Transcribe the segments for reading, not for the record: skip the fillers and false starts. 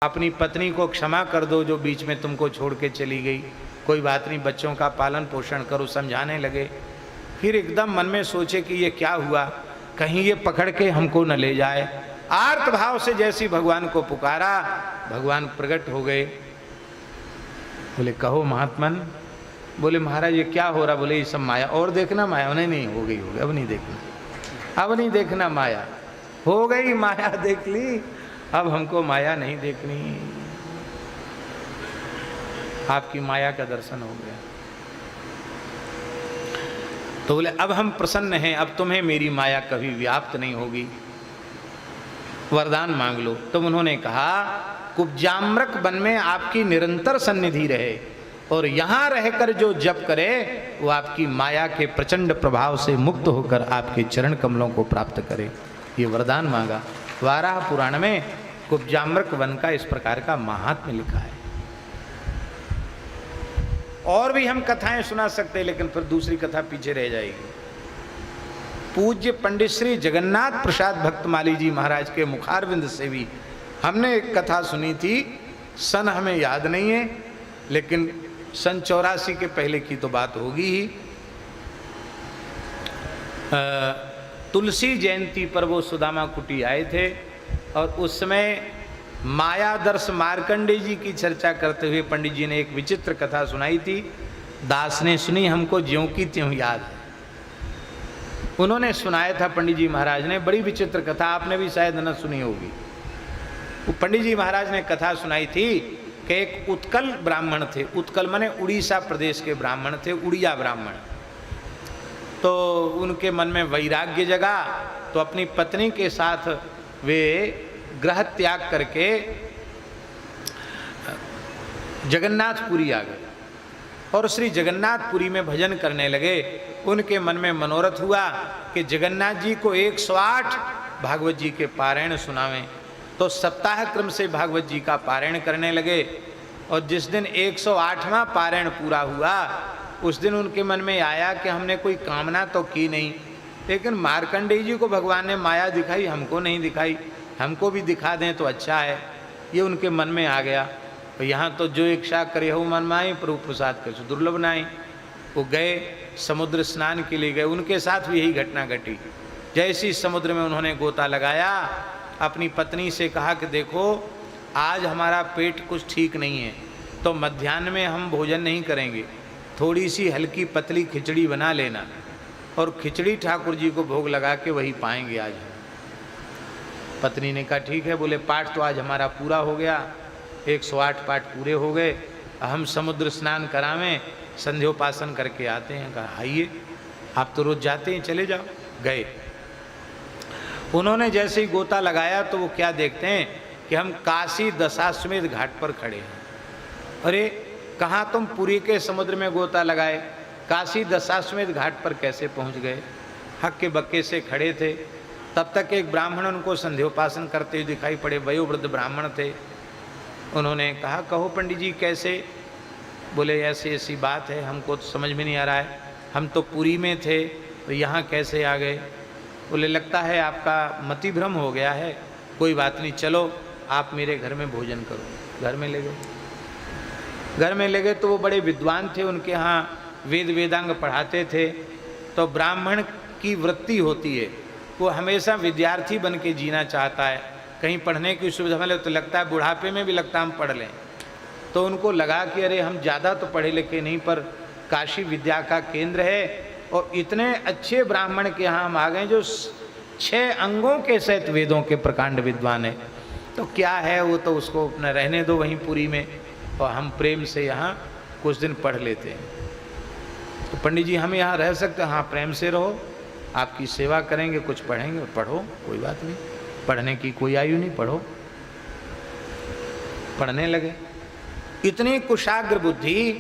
अपनी पत्नी को क्षमा कर दो जो बीच में तुमको छोड़ के चली गई, कोई बात नहीं, बच्चों का पालन पोषण करो। समझाने लगे। फिर एकदम मन में सोचे कि ये क्या हुआ, कहीं ये पकड़ के हमको न ले जाए। आर्त भाव से जैसी भगवान को पुकारा, भगवान प्रकट हो गए। बोले कहो महात्मन। बोले महाराज ये क्या हो रहा। बोले ये सब माया। और देखना माया। नहीं हो गई, अब नहीं देखना, अब नहीं देखना माया, हो गई माया, देख ली, अब हमको माया नहीं देखनी। आपकी माया का दर्शन हो गया। तो बोले अब हम प्रसन्न हैं, अब तुम्हें मेरी माया कभी व्याप्त नहीं होगी, वरदान मांग लो। तब उन्होंने कहा कुब्जाम्रक वन में आपकी निरंतर सन्निधि रहे और यहां रहकर जो जप करे वो आपकी माया के प्रचंड प्रभाव से मुक्त होकर आपके चरण कमलों को प्राप्त करे। ये वरदान मांगा। वाराह पुराण में कुब्जाम्रक वन का इस प्रकार का महात्म्य लिखा है। और भी हम कथाएं सुना सकते हैं, लेकिन फिर दूसरी कथा पीछे रह जाएगी। पूज्य पंडित श्री जगन्नाथ प्रसाद भक्तमाली जी महाराज के मुखारविंद से भी हमने एक कथा सुनी थी। सन हमें याद नहीं है, लेकिन सन 84 के पहले की तो बात होगी ही। तुलसी जयंती पर वो सुदामा कुटी आए थे और उस समय मायादर्श मार्कंडे जी की चर्चा करते हुए पंडित जी ने एक विचित्र कथा सुनाई थी। दास ने सुनी, हमको ज्यों की त्यों याद है। उन्होंने सुनाया था पंडित जी महाराज ने, बड़ी विचित्र कथा, आपने भी शायद न सुनी होगी। वो पंडित जी महाराज ने कथा सुनाई थी कि एक उत्कल ब्राह्मण थे। उत्कल माने उड़ीसा प्रदेश के ब्राह्मण थे, उड़िया ब्राह्मण। तो उनके मन में वैराग्य जगा, तो अपनी पत्नी के साथ वे गृह त्याग करके जगन्नाथपुरी आ गए और श्री जगन्नाथपुरी में भजन करने लगे। उनके मन में मनोरथ हुआ कि जगन्नाथ जी को 108 भागवत जी के पारायण सुनावें। तो सप्ताह क्रम से भागवत जी का पारायण करने लगे और जिस दिन 108वां पारायण पूरा हुआ उस दिन उनके मन में आया कि हमने कोई कामना तो की नहीं, लेकिन मार्कंडेय जी को भगवान ने माया दिखाई, हमको नहीं दिखाई, हमको भी दिखा दें तो अच्छा है। ये उनके मन में आ गया। तो यहाँ तो जो इच्छा करे हो मन माई, प्रभु प्रसाद कर दुर्लभ नाई। वो गए, समुद्र स्नान के लिए गए। उनके साथ भी यही घटना घटी। जैसी समुद्र में उन्होंने गोता लगाया, अपनी पत्नी से कहा कि देखो आज हमारा पेट कुछ ठीक नहीं है, तो मध्याह्न में हम भोजन नहीं करेंगे, थोड़ी सी हल्की पतली खिचड़ी बना लेना और खिचड़ी ठाकुर जी को भोग लगा के वही पाएंगे आज। पत्नी ने कहा ठीक है। बोले पाठ तो आज हमारा पूरा हो गया, 108 पाठ पूरे हो गए, हम समुद्र स्नान करावें, संध्योपासन करके आते हैं। कहा आइए, आप तो रोज जाते हैं, चले जाओ। गए। उन्होंने जैसे ही गोता लगाया तो वो क्या देखते हैं कि हम काशी दशाश्वमेध घाट पर खड़े हैं। अरे कहाँ तुम पुरी के समुद्र में गोता लगाए, काशी दशाश्वमेध घाट पर कैसे पहुँच गए? हक्के बक्के से खड़े थे। तब तक एक ब्राह्मण उनको संध्योपासन करते हुए दिखाई पड़े। वयोवृद्ध ब्राह्मण थे। उन्होंने कहा कहो पंडित जी कैसे? बोले ऐसी ऐसी बात है, हमको तो समझ में नहीं आ रहा है, हम तो पुरी में थे तो यहाँ कैसे आ गए? बोले लगता है आपका मति भ्रम हो गया है, कोई बात नहीं, चलो आप मेरे घर में भोजन करो। घर में ले गए। घर में ले गए तो वो बड़े विद्वान थे, उनके यहाँ वेद वेदांग पढ़ाते थे। तो ब्राह्मण की वृत्ति होती है, वो हमेशा विद्यार्थी बन के जीना चाहता है। कहीं पढ़ने की सुविधा मिले तो लगता है बुढ़ापे में भी लगता हम पढ़ लें। तो उनको लगा कि अरे हम ज़्यादा तो पढ़े लिखे नहीं, पर काशी विद्या का केंद्र है और इतने अच्छे ब्राह्मण के यहाँ हम आ गए जो 6 अंगों के सहित वेदों के प्रकांड विद्वान है। तो क्या है वो, तो उसको अपना रहने दो वहीं पुरी में और हम प्रेम से यहाँ कुछ दिन पढ़ लेते हैं। तो पंडित जी हम यहाँ रह सकते हैं? हाँ प्रेम से रहो, आपकी सेवा करेंगे, कुछ पढ़ेंगे, पढ़ो, कोई बात नहीं, पढ़ने की कोई आयु नहीं, पढ़ो। पढ़ने लगे। इतनी कुशाग्र बुद्धि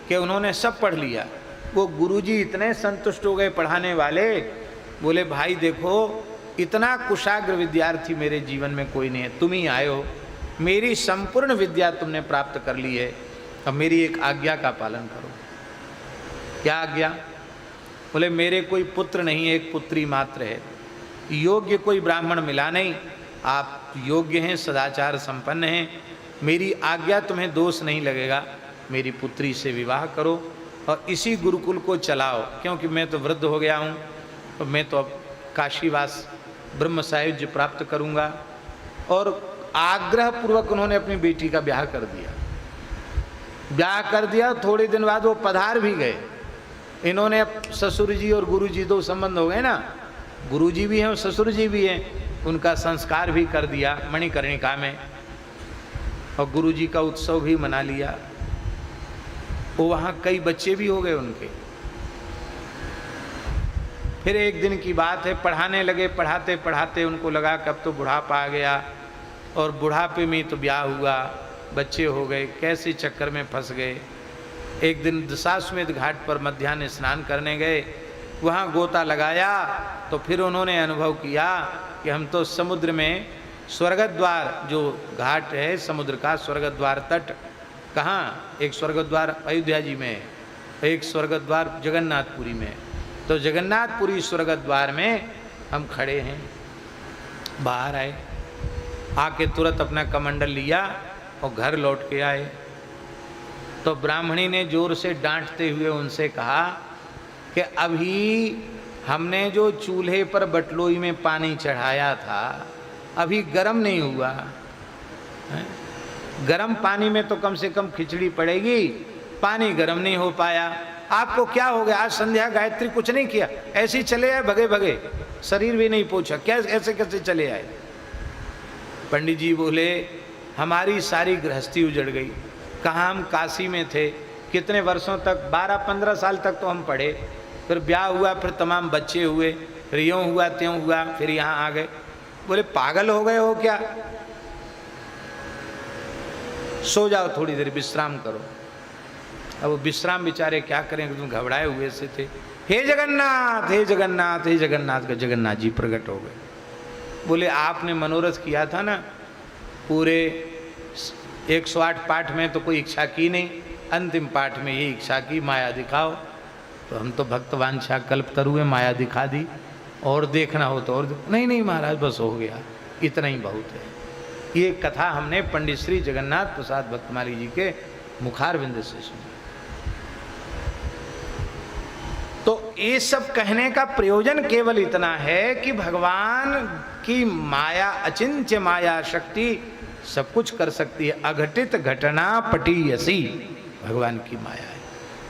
कि उन्होंने सब पढ़ लिया। वो गुरुजी इतने संतुष्ट हो गए पढ़ाने वाले, बोले भाई देखो इतना कुशाग्र विद्यार्थी मेरे जीवन में कोई नहीं है, तुम ही आए हो, मेरी संपूर्ण विद्या तुमने प्राप्त कर ली है, अब मेरी एक आज्ञा का पालन करो। क्या आज्ञा? बोले मेरे कोई पुत्र नहीं, एक पुत्री मात्र है, योग्य कोई ब्राह्मण मिला नहीं, आप योग्य हैं, सदाचार संपन्न हैं, मेरी आज्ञा तुम्हें दोष नहीं लगेगा, मेरी पुत्री से विवाह करो और इसी गुरुकुल को चलाओ, क्योंकि मैं तो वृद्ध हो गया हूँ, तो मैं तो अब काशीवास ब्रह्म सायुज्य प्राप्त करूँगा। और आग्रह पूर्वक उन्होंने अपनी बेटी का ब्याह कर दिया। ब्याह कर दिया, थोड़े दिन बाद वो पधार भी गए। इन्होंने ससुर जी और गुरु जी दो संबंध हो गए ना, गुरु जी भी हैं और ससुर जी भी हैं, उनका संस्कार भी कर दिया मणिकर्णिका में और गुरु जी का उत्सव भी मना लिया। वो वहाँ कई बच्चे भी हो गए उनके। फिर एक दिन की बात है, पढ़ाने लगे, पढ़ाते पढ़ाते उनको लगा कि अब तो बुढ़ापा आ गया और बुढ़ापे में तो ब्याह हुआ, बच्चे हो गए, कैसे चक्कर में फंस गए। एक दिन दशाश्वमेध घाट पर मध्याह्न स्नान करने गए, वहाँ गोता लगाया तो फिर उन्होंने अनुभव किया कि हम तो समुद्र में स्वर्गद्वार, जो घाट है समुद्र का स्वर्गद्वार तट, कहाँ, एक स्वर्गद्वार अयोध्या जी में, एक स्वर्गद्वार जगन्नाथपुरी में, तो जगन्नाथपुरी स्वर्गद्वार में हम खड़े हैं। बाहर आए, आके तुरंत अपना कमंडल लिया और घर लौट के आए। तो ब्राह्मणी ने जोर से डांटते हुए उनसे कहा कि अभी हमने जो चूल्हे पर बटलोई में पानी चढ़ाया था अभी गर्म नहीं हुआ है? गर्म पानी में तो कम से कम खिचड़ी पड़ेगी, पानी गर्म नहीं हो पाया। आपको क्या हो गया, आज संध्या गायत्री कुछ नहीं किया, ऐसे ही चले आए भगे भगे, शरीर भी नहीं पोंछा, क्या ऐसे कैसे चले आए। पंडित जी बोले हमारी सारी गृहस्थी उजड़ गई, कहाँ हम काशी में थे, कितने वर्षों तक, 12-15 साल तक तो हम पढ़े, फिर ब्याह हुआ, फिर तमाम बच्चे हुए, फिर यूँ हुआ त्यों हुआ, फिर यहाँ आ गए। बोले पागल हो गए हो क्या, सो जाओ थोड़ी देर विश्राम करो। अब वो विश्राम बेचारे क्या करें, तुम घबराए हुए से थे। हे जगन्नाथ, हे जगन्नाथ, हे जगन्नाथ, का जगन्नाथ जी प्रकट हो गए। बोले आपने मनोरथ किया था ना, पूरे 108 पाठ में तो कोई इच्छा की नहीं, अंतिम पाठ में ये इच्छा की माया दिखाओ, तो हम तो भक्तवांछा कल्प तरुए माया दिखा दी, और देखना हो तो और नहीं नहीं महाराज बस हो गया, इतना ही बहुत है। ये कथा हमने पंडित श्री जगन्नाथ प्रसाद भक्तमाली जी के मुखारविंद से सुनी। तो ये सब कहने का प्रयोजन केवल इतना है कि भगवान की माया, अचिंत्य माया शक्ति सब कुछ कर सकती है। अघटित घटना पटीयसी भगवान की माया है,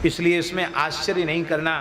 इसलिए इसमें आश्चर्य नहीं करना